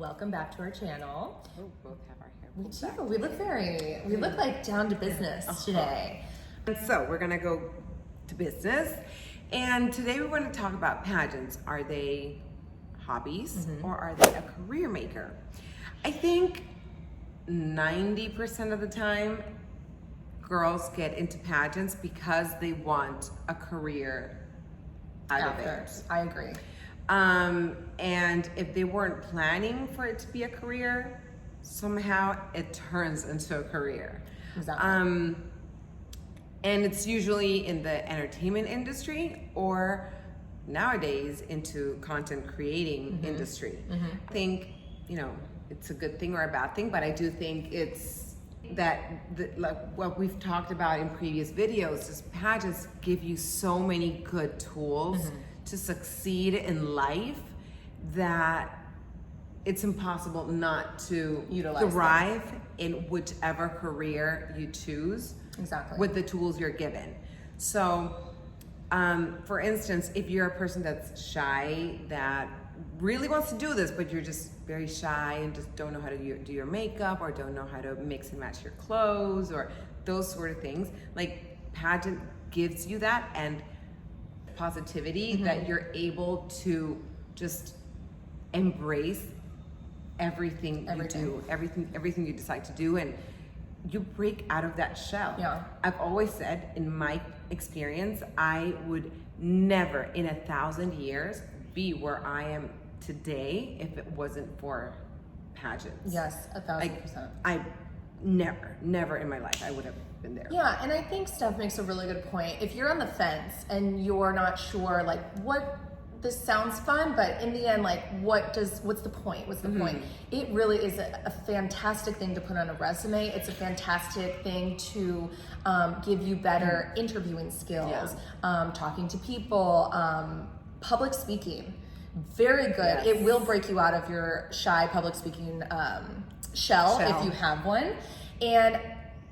welcome back to our channel. Oh, both have our hair We pulled do. back. We look like down to business today. And so we're gonna go to business, and today we want to talk about pageants. Are they hobbies or are they a career maker? I think 90% of the time, girls get into pageants because they want a career out of it. I agree. And if they weren't planning for it to be a career, somehow it turns into a career. Exactly. And it's usually in the entertainment industry or nowadays into content creating industry. I think, it's a good thing or a bad thing, but I do think it's like what we've talked about in previous videos, is pageants give you so many good tools to succeed in life that it's impossible not to Utilize thrive in whichever career you choose. Exactly. With the tools you're given. So, for instance, if you're a person that's shy, that really wants to do this, but you're just very shy and just don't know how to do your makeup, or don't know how to mix and match your clothes, or those sort of things, like pageant gives you that and positivity that you're able to just embrace everything you do, everything you decide to do, and you break out of that shell. Yeah. I've always said, in my experience, I would never in 1,000 years be where I am today if it wasn't for pageants. Yes, 1,000%. I never in my life I would have been there. Yeah, and I think Steph makes a really good point. If you're on the fence and you're not sure, like, this sounds fun, but in the end, like, what's the point? What's the point? It really is a fantastic thing to put on a resume. It's a fantastic thing to give you better interviewing skills, talking to people, public speaking. Very good. Yes. It will break you out of your shy public speaking shell if you have one. And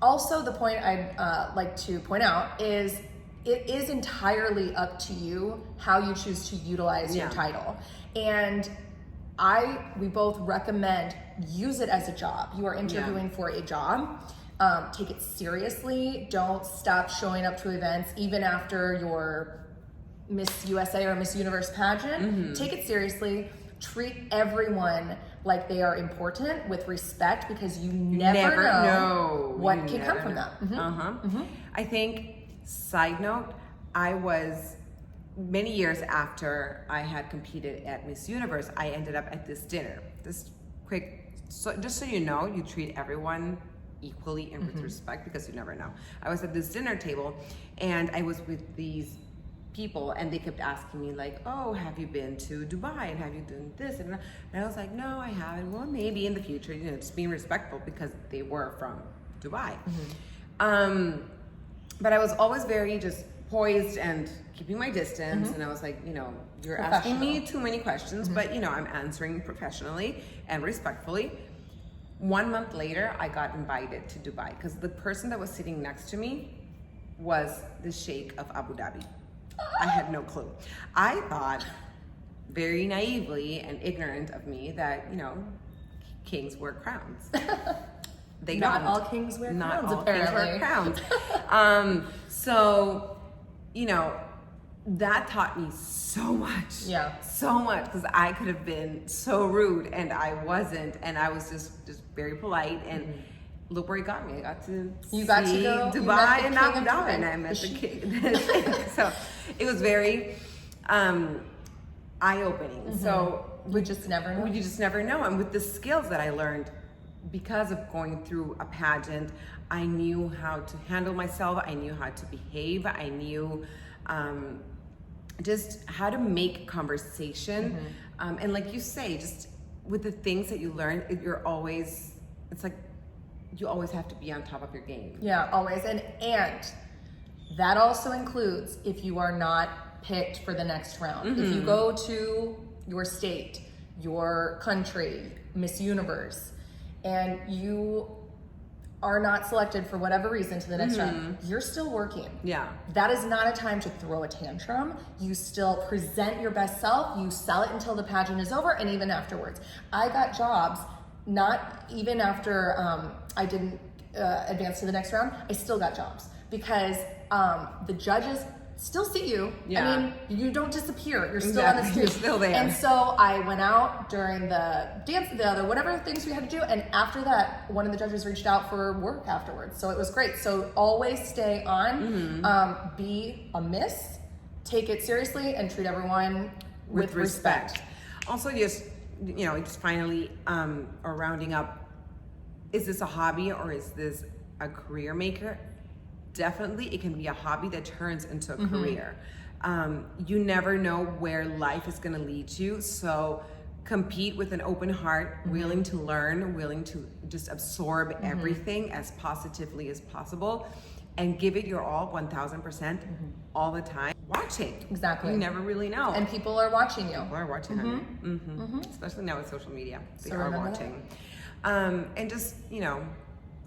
also, the point I'd like to point out is it is entirely up to you how you choose to utilize your title. And we both recommend use it as a job. You are interviewing for a job. Take it seriously. Don't stop showing up to events even after your Miss USA or Miss Universe pageant. Take it seriously. Treat everyone like they are important, with respect, because you never know what can come from that. I think, side note, I was, many years after I had competed at Miss Universe, I ended up at this dinner. Just so you know, you treat everyone equally and with respect, because you never know. I was at this dinner table and I was with these people, and they kept asking me, like, oh, have you been to Dubai, and have you done this and that? And I was like, no, I haven't. Well, maybe in the future, just being respectful, because they were from Dubai. But I was always very just poised and keeping my distance, and I was like, you're asking me too many questions, but I'm answering professionally and respectfully. 1 month later, I got invited to Dubai because the person that was sitting next to me was the Sheikh of Abu Dhabi. I had no clue. I thought, very naively and ignorant of me, that kings wear crowns. They Not don't. all kings wear Not crowns, all apparently. kings wear crowns. So, that taught me so much. Yeah. So much, because I could have been so rude, and I wasn't, and I was just very polite, and look where it got me. I got to see Dubai and Abu Dhabi, and I met the king. So it was very eye-opening. So we just never know. You just never know. And with the skills that I learned because of going through a pageant, I knew how to handle myself. I knew how to behave. I knew just how to make conversation. And like you say, just with the things that you learn, it's like you always have to be on top of your game. Yeah, always. And that also includes if you are not picked for the next round. If you go to your state, your country, Miss Universe, and you are not selected for whatever reason to the next round, you're still working. Yeah. That is not a time to throw a tantrum. You still present your best self. You sell it until the pageant is over and even afterwards. I got jobs, not even after I didn't advance to the next round, I still got jobs because the judges still see you. Yeah. I mean, you don't disappear. You're still on the stage. You're still there. And so I went out during the dance, the other whatever things we had to do, and after that, one of the judges reached out for work afterwards. So it was great. So always stay on. Be a miss. Take it seriously and treat everyone with respect. Also, just finally, or rounding up, is this a hobby or is this a career maker? Definitely, it can be a hobby that turns into a career. You never know where life is going to lead you, so compete with an open heart, willing to learn, willing to just absorb everything as positively as possible, and give it your all, 1000%, all the time. Watching. Exactly. You never really know. And people are watching you. People are watching, honey. Especially now with social media. They So are remember watching. And just,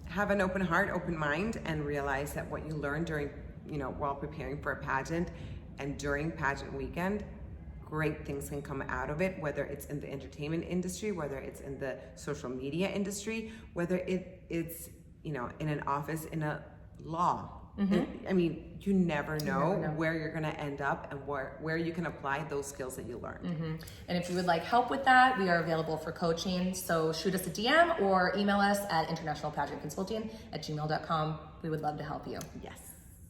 have an open heart, open mind, and realize that what you learn during, while preparing for a pageant and during pageant weekend, great things can come out of it, whether it's in the entertainment industry, whether it's in the social media industry, whether it's, in an office, in a law. I mean, you never know where you're going to end up and where you can apply those skills that you learned. And if you would like help with that, we are available for coaching. So shoot us a DM or email us at internationalpageantconsulting@gmail.com. We would love to help you. Yes.